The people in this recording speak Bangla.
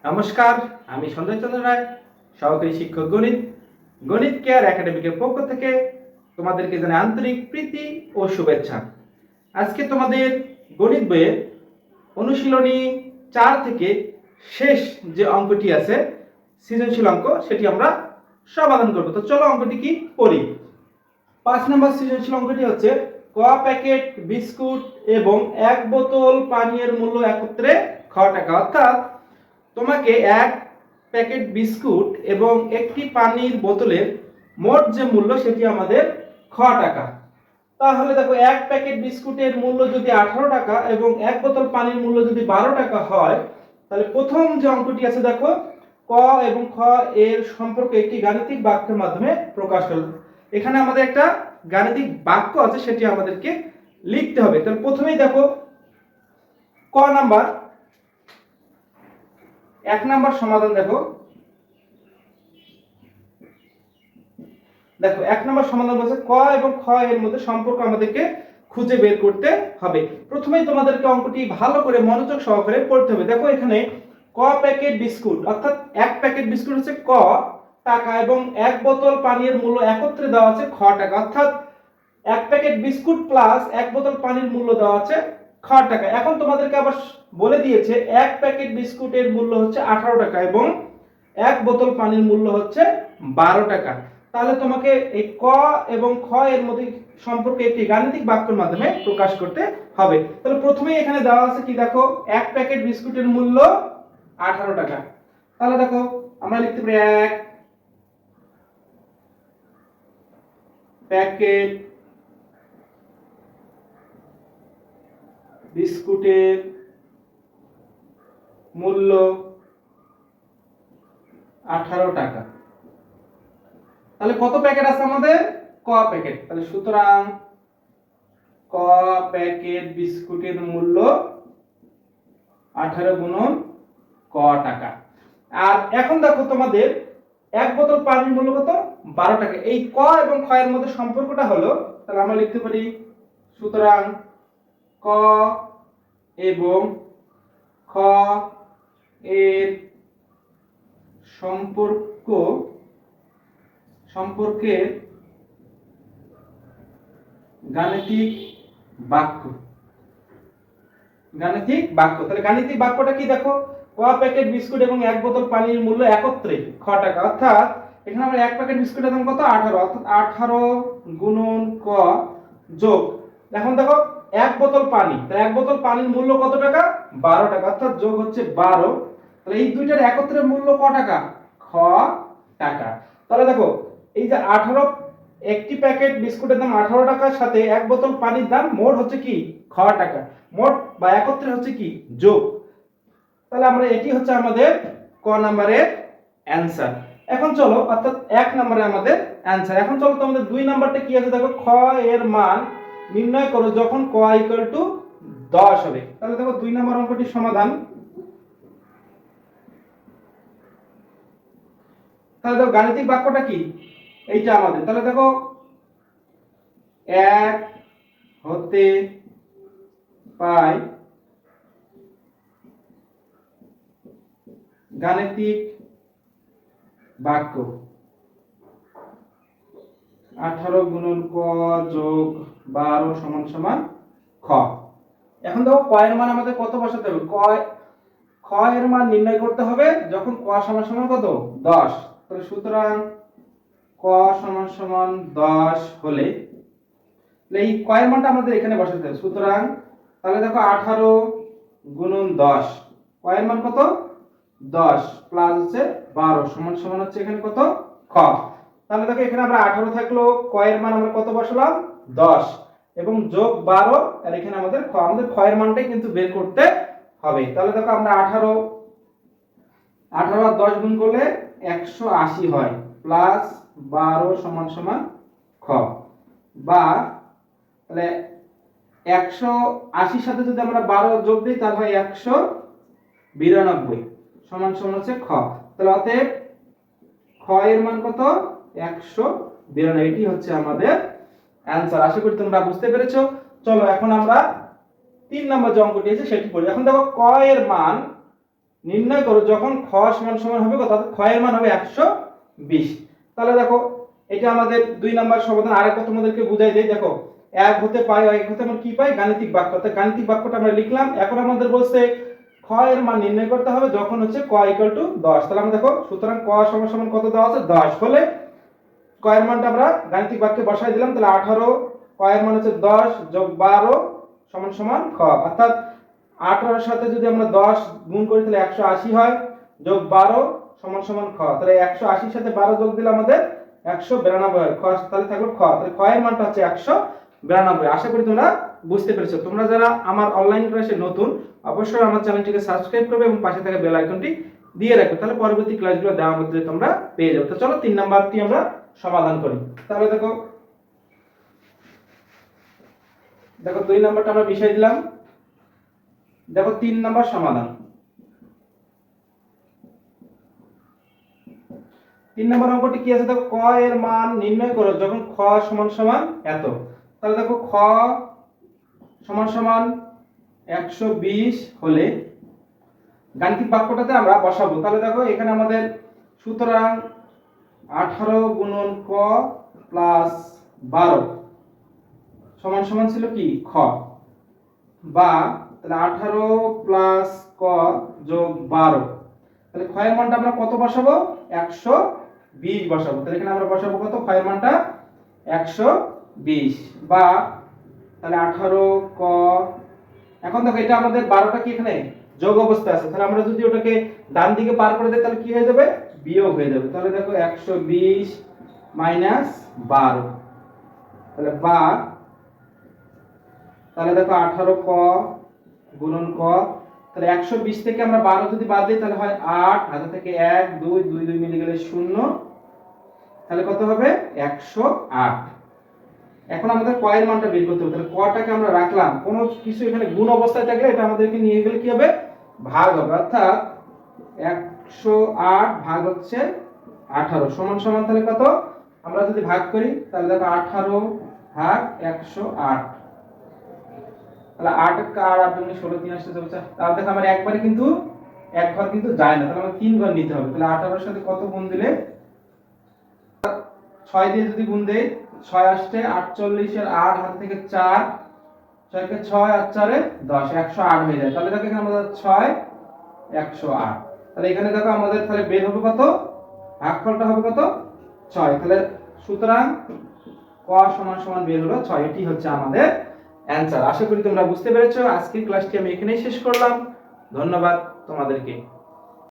নমস্কার, আমি সঞ্জয় চন্দ্র রায়, সহকারী শিক্ষক গণিত। গণিত কেয়ার একাডেমিকের পক্ষ থেকে তোমাদেরকে জানাই আন্তরিক প্রীতি ও শুভেচ্ছা। আজকে তোমাদের গণিত বইয়ের অনুশীলনী 4 থেকে শেষ যে অঙ্কটি আছে সৃজনশীল অঙ্ক, সেটি আমরা সমাধান করব। তো চলো অঙ্কটি কি পড়ি। 5 নম্বর সৃজনশীল অঙ্কটি হচ্ছে ক প্যাকেট বিস্কুট এবং 1 বোতল পানীয়ের মূল্য একত্রে খ টাকা। অর্থাৎ তোমাকে 1 প্যাকেট বিস্কুট এবং একটি পানির বোতলের মোট যে মূল্য সেটি আমাদের খ টাকা। তাহলে দেখো 1 প্যাকেট বিস্কুটের মূল্য যদি 18 টাকা এবং 1 বোতল পানির মূল্য যদি 12 টাকা হয়, তাহলে প্রথম যে অঙ্কটি আছে দেখো ক এবং খ এর সম্পর্ক একটি গাণিতিক বাক্যের মাধ্যমে প্রকাশ করব। এখানে আমাদের একটা গাণিতিক বাক্য আছে, সেটি আমাদেরকে লিখতে হবে। তাহলে প্রথমেই দেখো ক নাম্বার 1 নাম্বার সমাধান দেখো 1 নাম্বার সমাধান বলছে ক এবং খ এর মধ্যে সম্পর্ক আমাদেরকে খুঁজে বের করতে হবে। প্রথমেই তোমাদেরকে অঙ্কটি ভালো করে মনোযোগ সহকারে পড়তে হবে। দেখো এখানে ক প্যাকেট বিস্কুট, অর্থাৎ 1 প্যাকেট বিস্কুট হচ্ছে ক টাকা এবং 1 বোতল পানির মূল্য একত্রে দেওয়া আছে খ টাকা। অর্থাৎ 1 প্যাকেট বিস্কুট প্লাস 1 বোতল পানির মূল্য দেওয়া আছে খ টাকা। এখন তোমাদেরকে আবার বলে দিয়েছে 1 প্যাকেট বিস্কুটের মূল্য হচ্ছে 18 টাকা এবং 1 বোতল পানির মূল্য হচ্ছে 12 টাকা। তাহলে তোমাকে এই ক এবং খ এর মধ্যে সম্পর্কে একটি গাণিতিক বাক্যের মাধ্যমে প্রকাশ করতে হবে। তাহলে প্রথমেই এখানে দেওয়া আছে কি দেখো 1 প্যাকেট বিস্কুটের মূল্য 18 টাকা। তাহলে দেখো আমরা লিখতে পারি 1 প্যাকেট বিস্কুটের মূল্য 18 টাকা। তাহলে কত প্যাকেট আছে আমাদের? ক প্যাকেট। তাহলে সুতরাং ক প্যাকেট বিস্কুটের মূল্য 18 গুণন ক টাকা। আর এখন দেখো তোমাদের 1 বোতল পানির মূল্য কত? 12 টাকা। এই ক এবং খ এর মধ্যে সম্পর্কটা হলো, তাহলে আমরা লিখতে পারি সুতরাং ক এবং খ এর সম্পর্কের গাণিতিক বাক্য। তাহলে গাণিতিক বাক্যটা কি দেখো ক প্যাকেট বিস্কুট এবং 1 বোতল পানির মূল্য একত্রে খ টাকা। অর্থাৎ এখানে আমরা 1 প্যাকেট বিস্কুটের দাম কত? 18। অর্থাৎ 18 গুণন ক যোগ, এখন দেখো 1 বোতল পানি, তাহলে 1 বোতল পানির মূল্য কত টাকা? 12 টাকা। অর্থাৎ যোগ হচ্ছে 12। তাহলে এই দুইটার একত্রে মূল্য ক টাকা? খ টাকা। তাহলে দেখো এই যে 18, একটি প্যাকেট বিস্কুটের দাম 18 টাকার সাথে 1 বোতল পানির দাম মোট হচ্ছে কি? খ টাকা। মোট বা একত্রে হচ্ছে কি? যোগ। তাহলে আমরা এটি হচ্ছে আমাদের ক নম্বরের অ্যানসার। এখন চলো, অর্থাৎ 1 নম্বরে আমাদের অ্যানসার। এখন চলো তোমাদের 2 নাম্বারটা কি আছে দেখো খ এর মান নির্ণয় করো যখন ক = 10 হবে। তাহলে দেখো 2 নম্বর অঙ্কটির সমাধান। তাহলে দেখো গাণিতিক বাক্যটা কি? এইটা আমাদের। তাহলে দেখো 1 হতে পাই গাণিতিক বাক্য 18 গুণন ক যোগ 12 সমান সমান খ। এখন দেখো ক এর মান আমাদের কত বসাতে হবে? খ এর মান নির্ণয় করতে হবে যখন ক সমান সমান কত? 10। তাহলে সুতরাং ক সমান সমান 10 হলে এই ক এর মানটা আমাদের এখানে বসাতে হবে। সুতরাং তাহলে দেখো 18 গুণন 10, ক এর মান কত? 10 প্লাস হচ্ছে 12 সমান সমান হচ্ছে এখানে কত? খ। তাহলে দেখো এখানে আমরা 18 থাকলো, ক এর মান আমরা কত বসালাম? 10 এবং যোগ 12, আর এখানে আমাদের খ। আমাদের খ এর মানটাই কিন্তু বের করতে হবে। তাহলে দেখো আমরা 18 আর 10 গুণ করলে 180 হয়, প্লাস 12 সমান সমান খ। বা তাহলে 180 সাথে যদি আমরা 12 যোগ দিই তাহলে হয় 192 সমান সমান হচ্ছে খ। তাহলে অতএব খ এর মান কত? 192। এটি হচ্ছে আমাদের অ্যানসার। আশা করি তোমরা বুঝতে পেরেছো। চলো এখন আমরা 3 নম্বর যে অঙ্কটি আছে সেটি পড়ি। এখন দেখো ক এর মান নির্ণয় করো যখন খ সমান সমান হবে কত, খ এর মান হবে 120। তাহলে দেখো এটা আমাদের 2 নাম্বার সমাধান। আরেকটা তোমাদেরকে বুঝাই দেই, দেখো এক হতে পাই, এক হতে আমরা কি পাই, গাণিতিক বাক্য। তো গাণিতিক বাক্যটা আমরা লিখলাম। এখন আমাদের বলছে খ এর মান নির্ণয় করতে হবে যখন হচ্ছে ক = 10। তাহলে আমরা দেখো, সুতরাং ক সমান সমান কত দেওয়া আছে, 10 হলে ক এর মানটা আমরা গাণিতিক বাক্যে বসাই দিলাম। তাহলে 18, ক এর মান হচ্ছে 10 যোগ 12 সমান সমান খ। অর্থাৎ 18 এর সাথে যদি আমরা 10 গুণ করি তাহলে 180 হয়, যোগ 12 সমান সমান খ। তাহলে 180 এর সাথে 12 যোগ দিলে আমাদের 192 হয়। খ তাহলে থাকলো খ। তাহলে খ এর মানটা হচ্ছে 192। আশা করি তোমরা বুঝতে পেরেছো। তোমরা যারা আমার অনলাইন ক্লাসে নতুন, অবশ্যই আমার চ্যানেলটিকে সাবস্ক্রাইব করবে এবং পাশে থাকা বেল আইকনটি দিয়ে রাখবে, তাহলে পরবর্তী ক্লাসগুলো দেওয়ার মধ্যে তোমরা পেয়ে যাবে। তো চলো 3 নাম্বারটি আমরা সমাধান করি। তাহলে দেখো 2 নাম্বারটা আমরা মিশাই দিলাম। দেখো 3 নাম্বার সমাধান। 3 নাম্বার অঙ্কটি কি আছে, দেখো ক এর মান নির্ণয় করো যখন খ সমান সমান এত। তাহলে দেখো খ সমান সমান 120 হলে গাণিতিক বাক্যটাতে আমরা বসাবো। তাহলে দেখো এখানে আমাদের সুতরাং 18 গুণন ক প্লাস 12 সমান সমান ছিল কি খ, বা তাহলে 18 প্লাস ক যোগ 12। তাহলে খ এর মানটা আমরা কত বসাবো, 120 বসাবো। তাহলে এখানে আমরা বসাবো কত, খ এর মানটা 120, বা তাহলে 18 ক। এখন দেখো এটা আমাদের 12টা কি এখানে যোগ অবস্থায় আছে, তাহলে আমরা যদি ওটাকে ডান দিকে পার করে দেই তাহলে কি হয়ে যাবে, বিয়োগ হয়ে যাবে। তাহলে দেখো 120 মাইনাস 12, তাহলে বা তাহলে দেখো 18 ক গুণন ক। তাহলে 120 থেকে আমরা 12 যদি বাদ দিই তাহলে হয় 8, হাতে থেকে 1 2 2 2 মিলে গেলে 0, তাহলে কত হবে 108। এখন আমাদের ক এর মানটা বের করতে হবে। তাহলে কটাকে আমরা রাখলাম, কোন কিছু এখানে গুণ অবস্থায় থাকলে এটা আমাদেরকে নিয়ে গেলে কি হবে, ভাগ হবে। অর্থাৎ 108 ভাগ হচ্ছে 18 সমান সমান তাহলে কত, আমরা যদি ভাগ করি তাহলে দেখো 18 ভাগ 108, তাহলে 8 আর 8 গুণ 16 3 আসছে 24। তাহলে দেখো আমার একবারে কিন্তু এক ঘর কিন্তু যায় না, তাহলে আমাদের 3 ঘর নিতে হবে। তাহলে 18 এর সাথে কত গুণ দিলে, 6 দিয়ে যদি গুণ দেই 6 আসছে 48 এর 8 হাত থেকে 4, 6 কে 6 আর 4 এ 10, 108 হয়ে যায়। তাহলে দেখো এখানে আমাদের 6 108। তাহলে এখানে দেখো আমাদের তাহলে বের হবে কত, ভাগফলটা হবে কত 6। তাহলে সুতরাং ক সমান সমান বের হলো 6। এটি হচ্ছে আমাদের অ্যানসার। আশা করি তোমরা বুঝতে পেরেছো। আজকের ক্লাসটি আমি এখানেই শেষ করলাম। ধন্যবাদ তোমাদেরকে।